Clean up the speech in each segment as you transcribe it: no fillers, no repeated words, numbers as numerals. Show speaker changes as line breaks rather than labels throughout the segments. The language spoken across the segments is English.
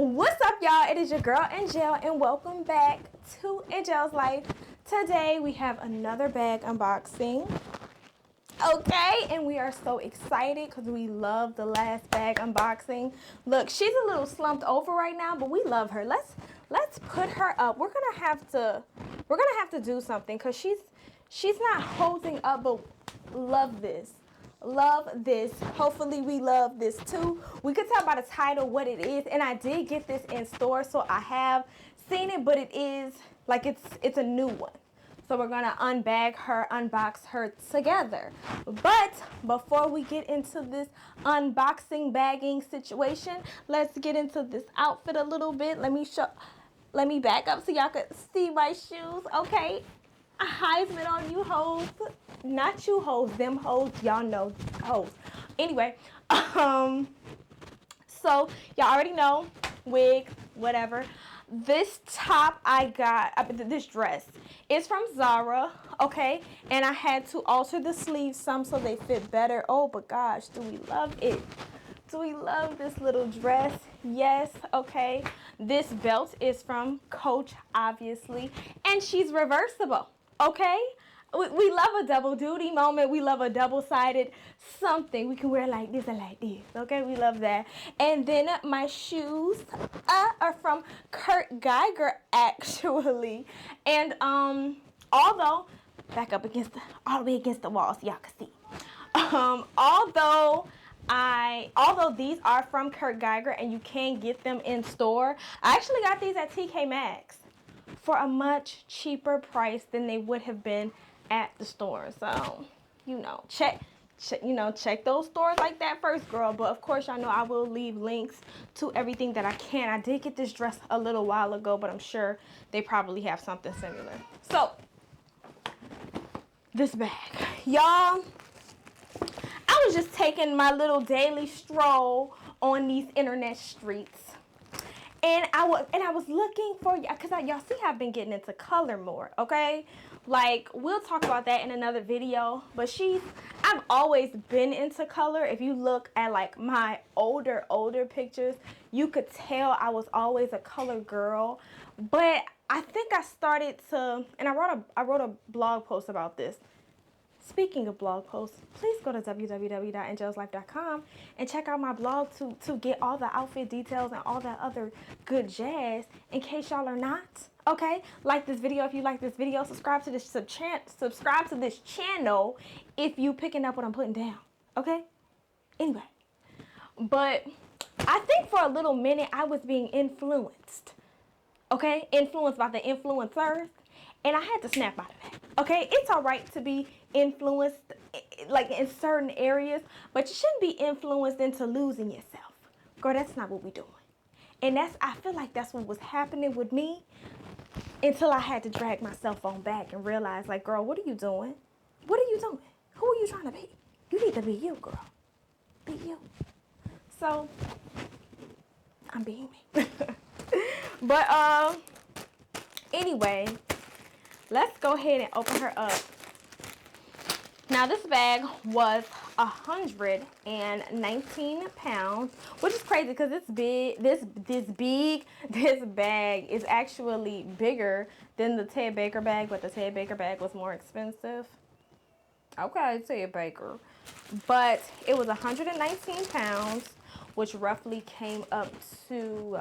What's up, y'all? It is your girl Angelle, and welcome back to Angelle's Life. Today we have another bag unboxing. Okay, and we are so excited because we love the last bag unboxing. Look, she's a little slumped over right now, but we love her. Let's put her up. We're gonna have to do something because she's not holding up, but love this. Love this. Hopefully we love this too. We could tell by the title what it is, and I did get this in store, so I have seen it, but it is like it's a new one. So we're gonna unbox her together. But before we get into this unboxing bagging situation, let's get into this outfit a little bit. Let me back up so y'all can see my shoes. Okay. Heisman on you hoes. Not you hoes, them hoes. Y'all know hoes. Anyway, so y'all already know, wig, whatever. This top I got, this dress is from Zara, okay? And I had to alter the sleeves some so they fit better. Oh, but gosh, do we love it? Do we love this little dress? Yes, okay. This belt is from Coach, obviously, and she's reversible, okay? We love a double duty moment. We love a double-sided something. We can wear like this and like this, okay? We love that. And then my shoes are from Geiger, actually. And although, back up against all the way against the wall so y'all can see. Although these are from Geiger and you can get them in store, I actually got these at TK Maxx for a much cheaper price than they would have been at the store. So, check those stores like that first, girl. But of course, y'all know I will leave links to everything that I can. I did get this dress a little while ago, but I'm sure they probably have something similar. So, this bag, y'all. I was just taking my little daily stroll on these internet streets. And I was looking for, because y'all see I've been getting into color more, okay? Like, we'll talk about that in another video, but I've always been into color. If you look at like my older pictures, you could tell I was always a color girl. But I think I started to, and I wrote a blog post about this. Speaking of blog posts, please go to www.angelleslife.com and check out my blog to get all the outfit details and all that other good jazz in case y'all are not. Okay? Like this video if you like this video. Subscribe to this channel if you picking up what I'm putting down. Okay? Anyway. But I think for a little minute I was being influenced. Okay? Influenced by the influencers. And I had to snap out of that. Okay? It's all right to be influenced like in certain areas, but you shouldn't be influenced into losing yourself. Girl, that's not what we're doing. And I feel like that's what was happening with me until I had to drag my cell phone back and realize, like, girl, what are you doing? What are you doing? Who are you trying to be? You need to be you, girl. Be you. So, I'm being me. But, anyway, let's go ahead and open her up. Now, this bag was 119 pounds, which is crazy because this bag is actually bigger than the Ted Baker bag, but the Ted Baker bag was more expensive. Okay, Ted Baker. But it was 119 pounds, which roughly came up to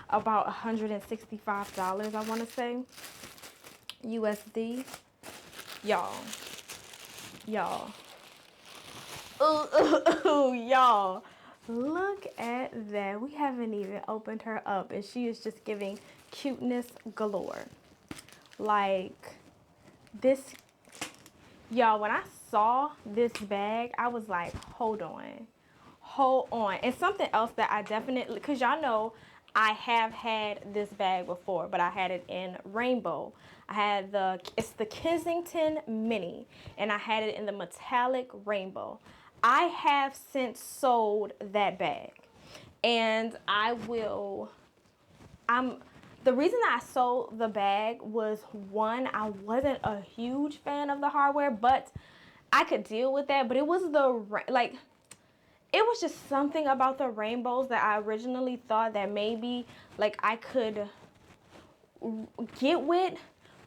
about $165, I want to say, USD. Y'all. Y'all, look at that. We haven't even opened her up, and she is just giving cuteness galore. Like, this, y'all, when I saw this bag, I was like, hold on. And something else that I definitely, because y'all know I have had this bag before, but I had it in rainbow. I had it's the Kensington Mini, and I had it in the metallic rainbow. I have since sold that bag, and the reason I sold the bag was, one, I wasn't a huge fan of the hardware, but I could deal with that. But it was it was just something about the rainbows that I originally thought that maybe like I could get with,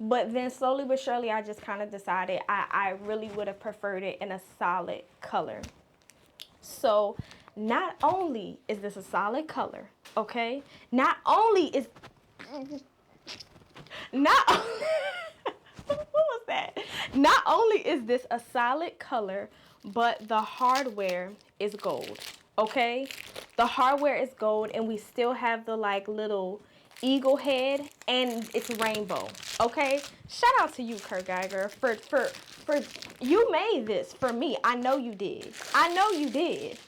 but then slowly but surely I just kind of decided I really would have preferred it in a solid color. So not only is this a solid color, okay, not only is not what was that? Not only is this a solid color, but the hardware is gold, okay? The hardware is gold, and we still have the like little eagle head, and it's rainbow, okay? Shout out to you, Kurt Geiger, for you made this for me. I know you did. I know you did.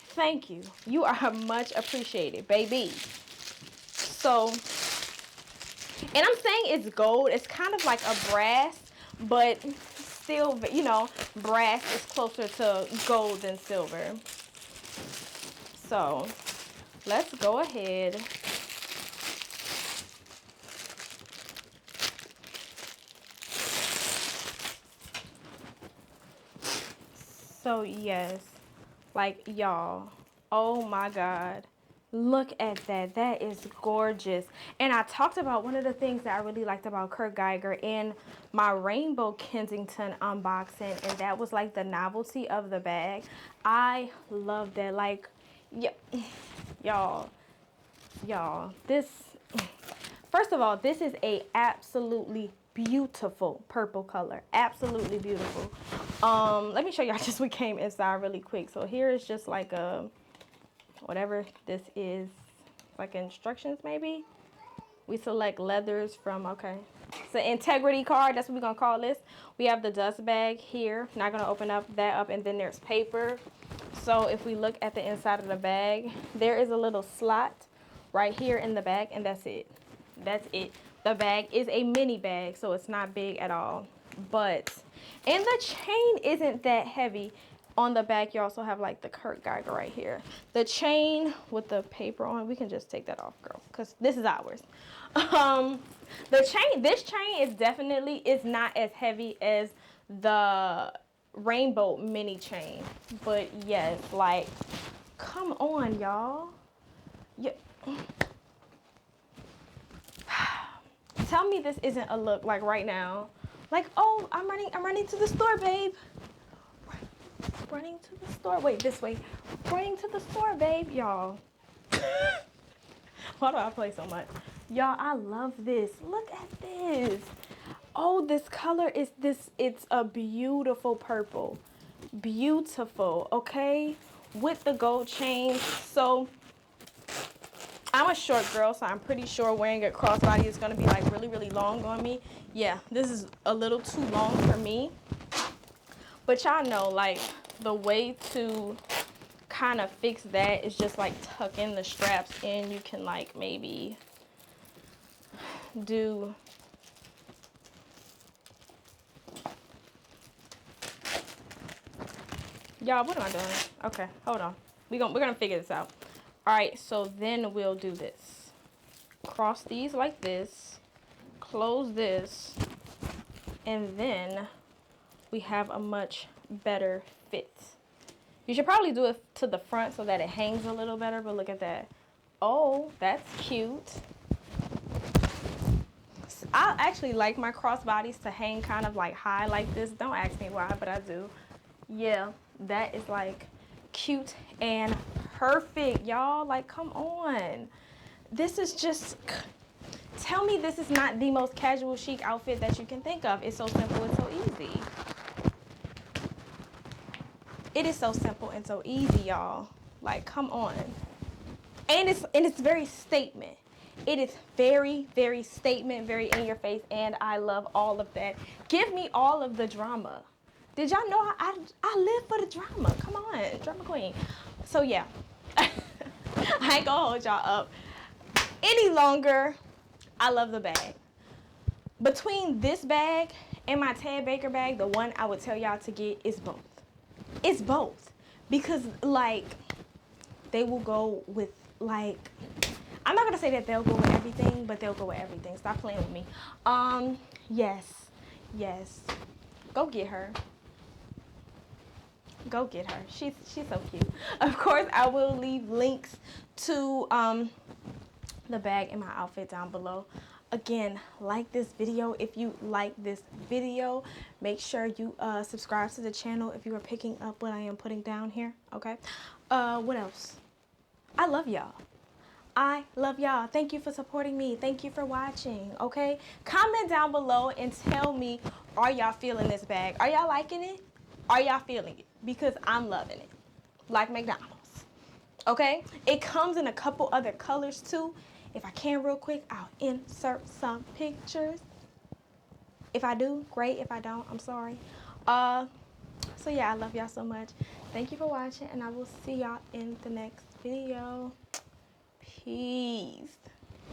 Thank you. You are much appreciated, baby. So, and I'm saying it's gold. It's kind of like a brass, but still, you know, brass is closer to gold than silver. So, let's go ahead. So, yes, like, y'all, oh my God. Look at that. That is gorgeous. And I talked about one of the things that I really liked about Kurt Geiger in my rainbow Kensington unboxing, and that was like the novelty of the bag. I love that. Like, y'all, this, first of all, this is a absolutely beautiful purple color. Absolutely beautiful. Let me show y'all just what came inside really quick. So here is just like a, whatever this is, like instructions maybe. We select leathers from, okay. It's an integrity card, that's what we're gonna call this. We have the dust bag here. Not gonna open up that up, and then there's paper. So if we look at the inside of the bag, there is a little slot right here in the bag, and that's it. That's it. The bag is a mini bag, so it's not big at all. But, and the chain isn't that heavy. On the back, you also have like the Kurt Geiger right here. The chain with the paper on, we can just take that off, girl, because this is ours. The chain, this chain is definitely, is not as heavy as the rainbow mini chain. But yes, like, come on, y'all. Yeah. Tell me this isn't a look like right now. Like, oh, I'm running to the store, babe. Running to the store. Wait, this way. Running to the store, babe. Y'all. Why do I play so much? Y'all, I love this. Look at this. Oh, this color is this. It's a beautiful purple. Beautiful, okay? With the gold chain. So, I'm a short girl, so I'm pretty sure wearing a crossbody is going to be like really, really long on me. Yeah, this is a little too long for me. But y'all know, like, the way to kind of fix that is just like tuck in the straps in. You can like maybe do y'all, what am I doing? Okay, hold on. We're gonna figure this out. All right, so then we'll do this. Cross these like this, close this, and then we have a much better fit. You should probably do it to the front so that it hangs a little better, but look at that. Oh, that's cute. I actually like my crossbodies to hang kind of like high like this. Don't ask me why, but I do. Yeah, that is like cute and perfect, y'all. Like, come on. This is just, tell me this is not the most casual chic outfit that you can think of. It's so simple and so easy. It is so simple and so easy, y'all. Like, come on. And it's very statement. It is very, very statement, very in your face, and I love all of that. Give me all of the drama. Did y'all know I live for the drama? Come on, drama queen. So yeah, I ain't gonna hold y'all up any longer. I love the bag. Between this bag and my Ted Baker bag, the one I would tell y'all to get is both. It's both, because like they will go with, like, I'm not gonna say that they'll go with everything, but they'll go with everything. Stop playing with me. Yes, go get her. Go get her. She's so cute. Of course, I will leave links to the bag and my outfit down below. Again, like this video if you like this video. Make sure you subscribe to the channel if you are picking up what I am putting down here. Okay. What else? I love y'all. I love y'all. Thank you for supporting me. Thank you for watching. Okay. Comment down below and tell me, are y'all feeling this bag? Are y'all liking it? Are y'all feeling it? Because I'm loving it. Like McDonald's. Okay. It comes in a couple other colors too. If I can real quick, I'll insert some pictures. If I do, great. If I don't, I'm sorry. So yeah, I love y'all so much. Thank you for watching, and I will see y'all in the next video. Peace.